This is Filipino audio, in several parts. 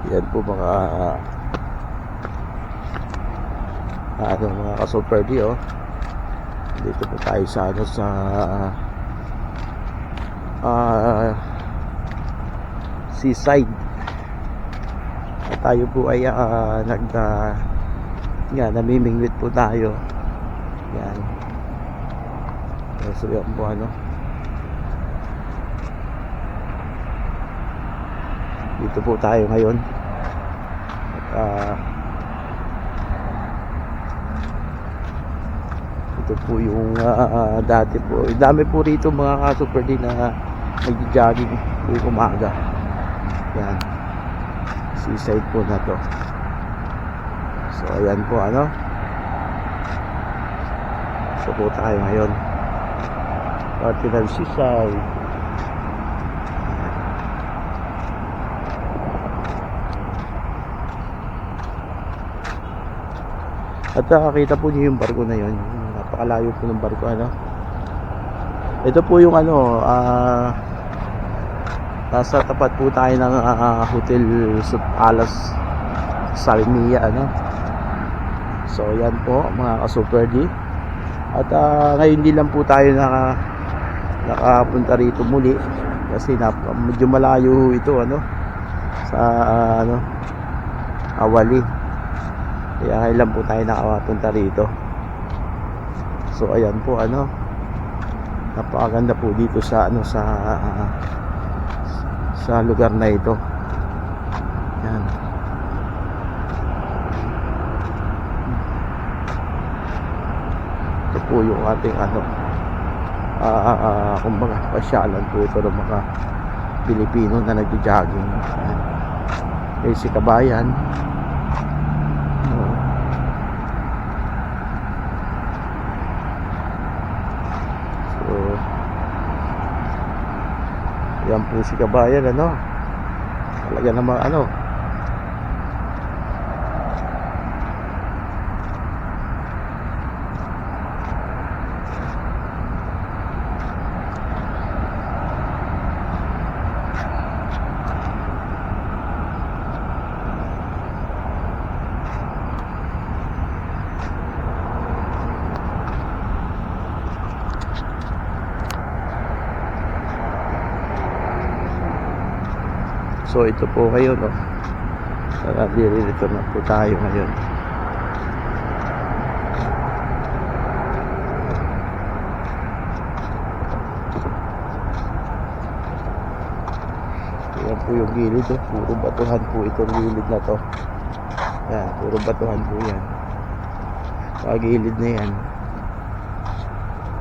Yan po mga mga ka-Super D, oh. Dito po tayo sa seaside. At tayo po ay namimingwit po tayo. Yan. So yan po dito po tayo ngayon. At ito po yung dati po. Dami po rito mga ka-Super D na nag-jogging tuwing umaga. Yan. Seaside po na to. So ayan po So po tayo ngayon. Party ng seaside. At nakakita po niyo yung barko na yun. Napakalayo po ng barko Ito po yung nasa tapat po tayo ng Hotel Alas Sarnia So yan po mga ka-Super D. At ngayon din lang po tayo nakapunta rito muli kasi medyo malayo ito sa Awali. Kaya ngayon lang po tayo nakapunta rito. So ayan po napakaganda po dito sa sa lugar na ito. Yan. Ito po yung ating kumbaga pasyalan po ito ng mga Pilipino na nagjo-jogging. Si Kabayan. So yan po si Kabayan talaga naman So ito po ngayon dito na po tayo ngayon. Yan po yung gilid puro batuhan po itong gilid na to. Yan, puro batuhan po yan. Gilid na yan.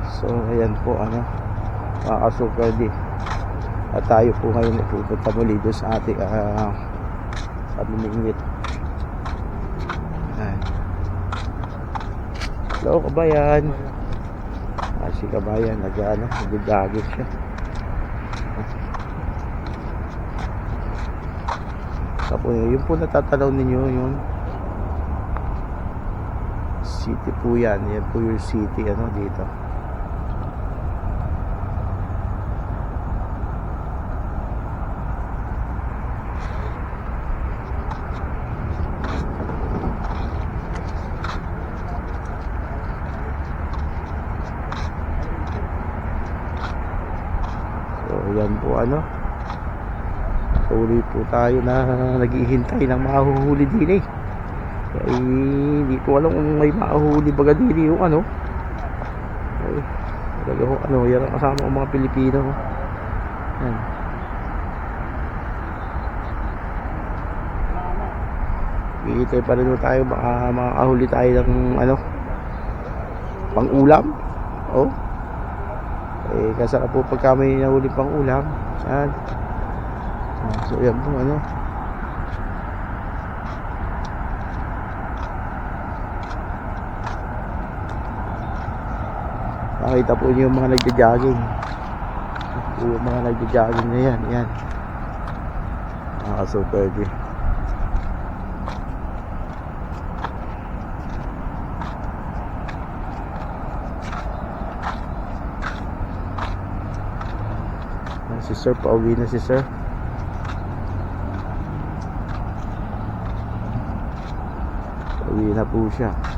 So ayan po mga ka-Super D. At tayo po ngayon pupunta muli doon sa ating pamimingwit. Hello Kabayan. Si Kabayan nag-jogging siya. Tapos yun po natatanaw ninyo yung city po yan. Yan po yung city dito. Yan po uli po tayo na naghihintay ng mahuhuli din Kaya hindi ko alam kung may mahuhuli baga din yung yan ang kasama ng mga Pilipino. Yan. Hihintay pa rin tayo baka makahuli tayo ng pang ulam. Kasarap po pag kami nahuli pang ulam. Yan. So yan po nakita po niyo yung mga nagja-jogging. Yung mga nagja-jogging na yan. Super D. Si Sir, pauwi na si Sir. Uwi na po siya.